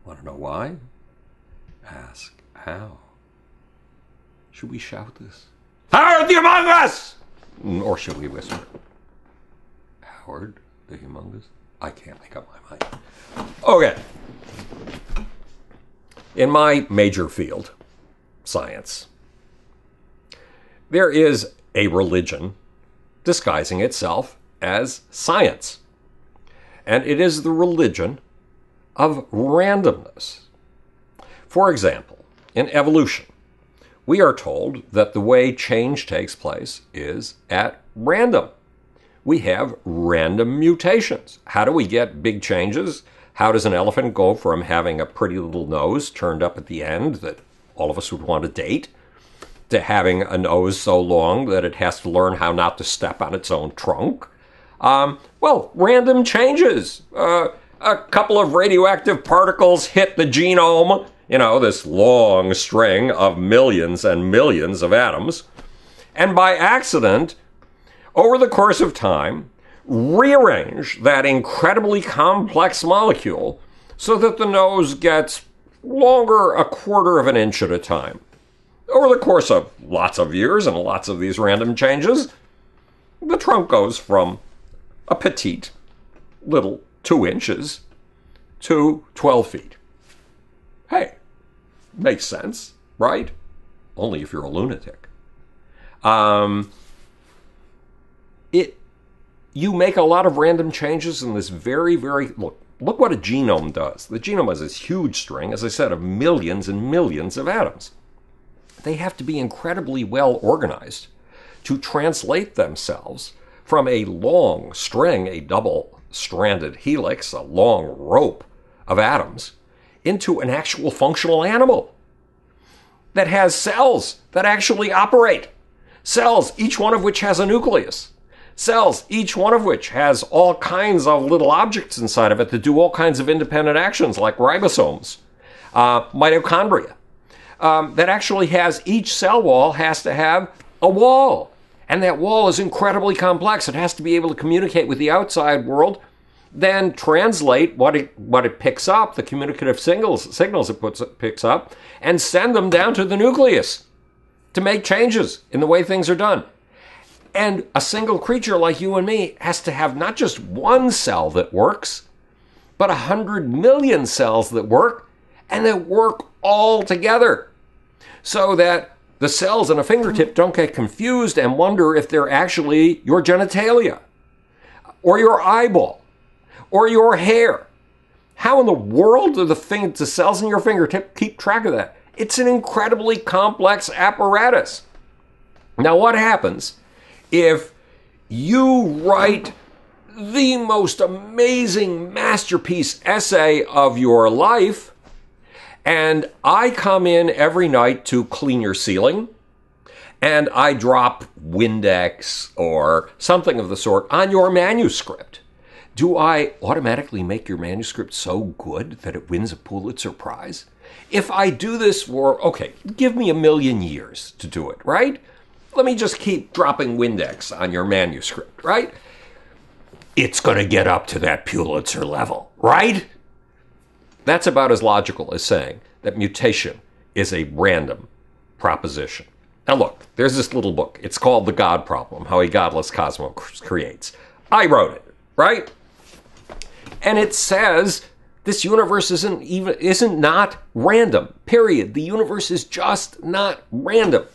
Want to know why? Ask how. Should we shout this? Howard the Among Us! Or should we whisper? Howard the Humongous? I can't make up my mind. Okay. In my major field, science, there is a religion disguising itself as science. And it is the religion of randomness. For example, in evolution, we are told that the way change takes place is at random. We have random mutations. How do we get big changes? How does an elephant go from having a pretty little nose turned up at the end that all of us would want to date to having a nose so long that it has to learn how not to step on its own trunk? Well, random changes. A couple of radioactive particles hit the genome, this long string of millions and millions of atoms, and by accident, over the course of time, rearrange that incredibly complex molecule so that the nose gets longer a quarter of an inch at a time. Over the course of lots of years and lots of these random changes, the trunk goes from a petite little 2 inches to 12 feet. Hey, makes sense, right? Only if you're a lunatic. You make a lot of random changes in this very, look what a genome does. The genome is this huge string, as I said, of millions and millions of atoms. They have to be incredibly well organized to translate themselves from a long string, a double-stranded helix, a long rope of atoms, into an actual functional animal that has cells that actually operate. Cells, each one of which has a nucleus. Cells, each one of which has all kinds of little objects inside of it that do all kinds of independent actions, like ribosomes, mitochondria. That actually has, each cell wall has to have a wall. And that wall is incredibly complex. It has to be able to communicate with the outside world, then translate what it picks up, the communicative signals it picks up, and send them down to the nucleus to make changes in the way things are done. And a single creature like you and me has to have not just one cell that works, but 100 million cells that work, and that work all together, so that the cells in a fingertip don't get confused and wonder if they're actually your genitalia, or your eyeball, or your hair. How in the world do the cells in your fingertip keep track of that? It's an incredibly complex apparatus. Now, what happens if you write the most amazing masterpiece essay of your life, and I come in every night to clean your ceiling, and I drop Windex or something of the sort on your manuscript? Do I automatically make your manuscript so good that it wins a Pulitzer Prize? If I do this give me 1,000,000 years to do it, right? Let me just keep dropping Windex on your manuscript, right? It's going to get up to that Pulitzer level, right? That's about as logical as saying that mutation is a random proposition. Now look, there's this little book. It's called The God Problem, How a Godless Cosmos Creates. I wrote it, right? And it says this universe isn't not random, period. The universe is just not random.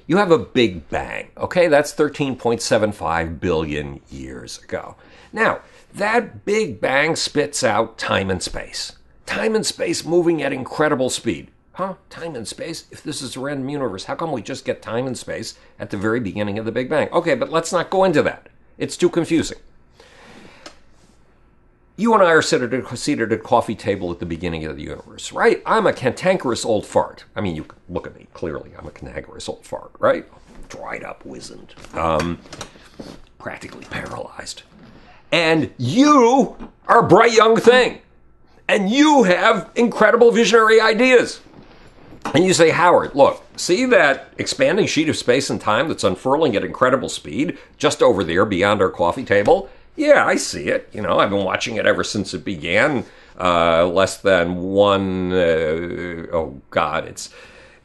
You have a Big Bang, okay? That's 13.75 billion years ago. Now, that Big Bang spits out time and space. Time and space moving at incredible speed. Huh? Time and space? If this is a random universe, how come we just get time and space at the very beginning of the Big Bang? Okay, but let's not go into that. It's too confusing. You and I are seated at a coffee table at the beginning of the universe, right? I'm a cantankerous old fart. I mean, you can look at me, clearly. I'm a cantankerous old fart, right? Dried up, wizened, practically paralyzed. And you are a bright young thing. And you have incredible visionary ideas. And you say, Howard, look, see that expanding sheet of space and time that's unfurling at incredible speed just over there beyond our coffee table? Yeah, I see it. I've been watching it ever since it began less than one, oh God,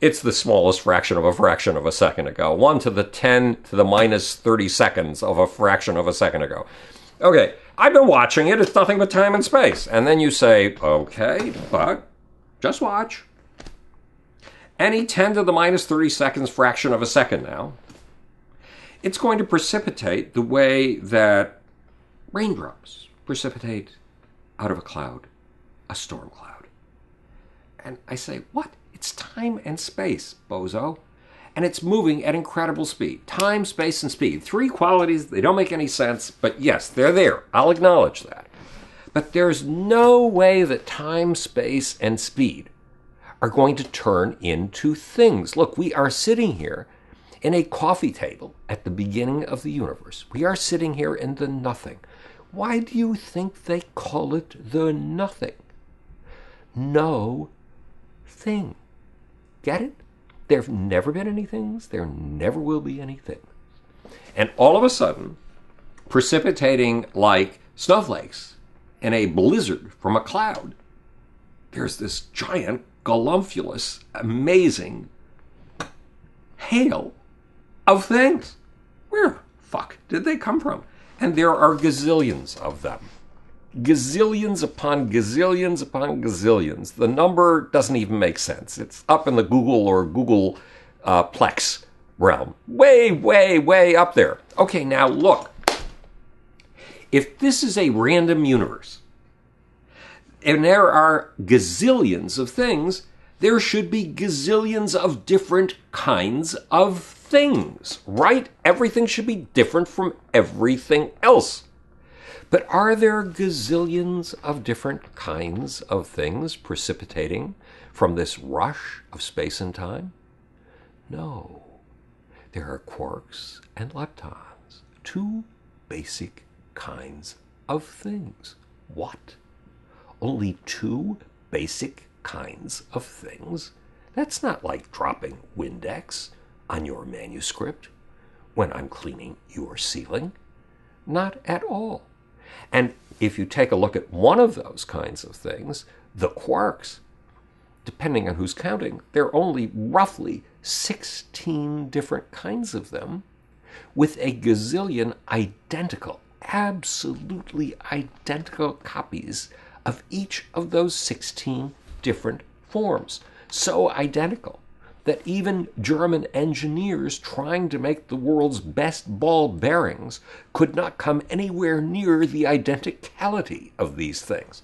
it's the smallest fraction of a second ago. 1 to the 10 to the minus 30 seconds of a fraction of a second ago. Okay, I've been watching it. It's nothing but time and space. And then you say, okay, but just watch. Any 10 to the minus 30 seconds fraction of a second now, it's going to precipitate the way that raindrops precipitate out of a cloud, a storm cloud. And I say, what? It's time and space, bozo. And it's moving at incredible speed. Time, space, and speed. 3 qualities, they don't make any sense, but yes, they're there. I'll acknowledge that. But there's no way that time, space, and speed are going to turn into things. Look, we are sitting here in a coffee table at the beginning of the universe. We are sitting here in the nothing. Why do you think they call it the nothing? No thing. Get it? There have never been any things. There never will be anything. And all of a sudden, precipitating like snowflakes in a blizzard from a cloud, there's this giant, galumphulous, amazing hail of things. Where the fuck did they come from? And there are gazillions of them. Gazillions upon gazillions upon gazillions. The number doesn't even make sense. It's up in the Google or Google Plex realm. Way, way, way up there. Okay, now look. If this is a random universe, and there are gazillions of things, there should be gazillions of different kinds of things, right? Everything should be different from everything else. But are there gazillions of different kinds of things precipitating from this rush of space and time? No. There are quarks and leptons, 2 basic kinds of things. What? Only 2 basic kinds of things? That's not like dropping Windex on your manuscript when I'm cleaning your ceiling. Not at all. And if you take a look at one of those kinds of things, the quarks, depending on who's counting, there are only roughly 16 different kinds of them, with a gazillion identical, absolutely identical copies of each of those 16 different forms. So identical that even German engineers trying to make the world's best ball bearings could not come anywhere near the identicality of these things.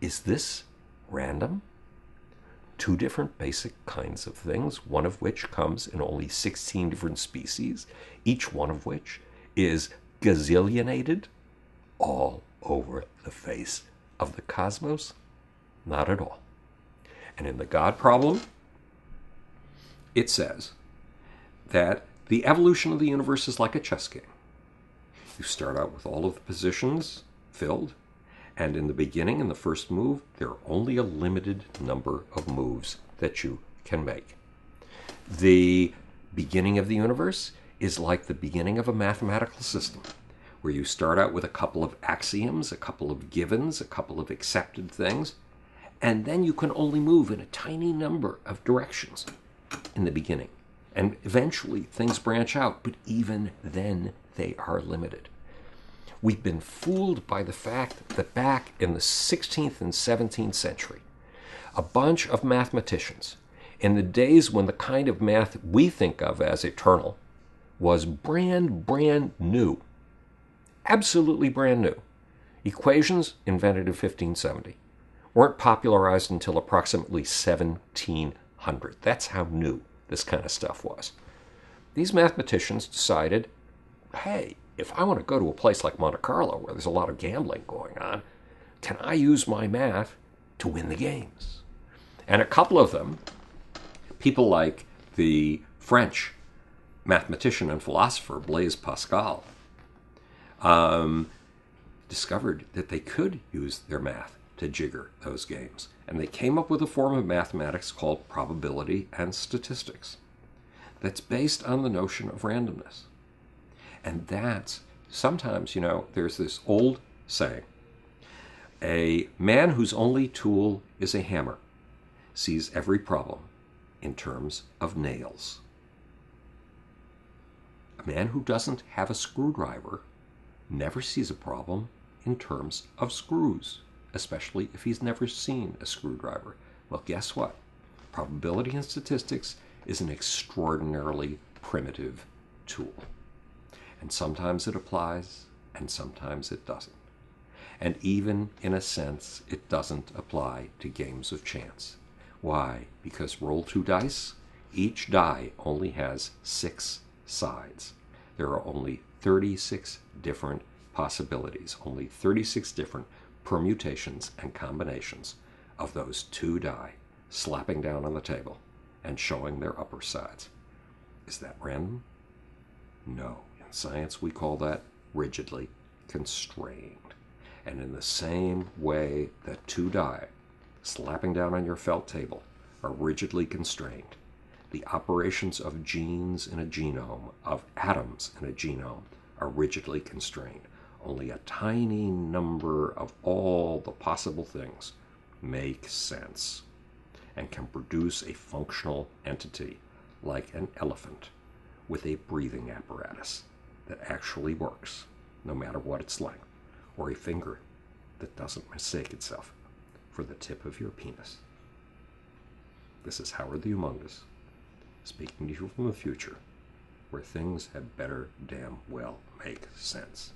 Is this random? 2 different basic kinds of things, one of which comes in only 16 different species, each one of which is gazillionated all over the face of the cosmos? Not at all. And in the God problem, it says that the evolution of the universe is like a chess game. You start out with all of the positions filled, and in the beginning, in the first move, there are only a limited number of moves that you can make. The beginning of the universe is like the beginning of a mathematical system, where you start out with a couple of axioms, a couple of givens, a couple of accepted things, and then you can only move in a tiny number of directions in the beginning. And eventually things branch out, but even then they are limited. We've been fooled by the fact that back in the 16th and 17th century, a bunch of mathematicians, in the days when the kind of math we think of as eternal was brand new, absolutely brand new. Equations invented in 1570 weren't popularized until approximately 1700. That's how new this kind of stuff was. These mathematicians decided, hey, if I want to go to a place like Monte Carlo where there's a lot of gambling going on, can I use my math to win the games? And a couple of them, people like the French mathematician and philosopher Blaise Pascal, discovered that they could use their math to jigger those games. And they came up with a form of mathematics called probability and statistics that's based on the notion of randomness. And that's, sometimes, there's this old saying, A man whose only tool is a hammer sees every problem in terms of nails. A man who doesn't have a screwdriver never sees a problem in terms of screws, especially if he's never seen a screwdriver. Well, guess what? Probability and statistics is an extraordinarily primitive tool. And sometimes it applies, and sometimes it doesn't. And even in a sense, it doesn't apply to games of chance. Why? Because roll 2 dice, each die only has 6 sides. There are only 36 different possibilities, only 36 different permutations and combinations of those 2 die slapping down on the table and showing their upper sides. Is that random? No. In science, we call that rigidly constrained. And in the same way that 2 die slapping down on your felt table are rigidly constrained, the operations of genes in a genome, of atoms in a genome, are rigidly constrained. Only a tiny number of all the possible things make sense and can produce a functional entity like an elephant with a breathing apparatus that actually works, no matter what its length, or a finger that doesn't mistake itself for the tip of your penis. This is Howard the Humongous, speaking to you from the future, where things had better damn well make sense.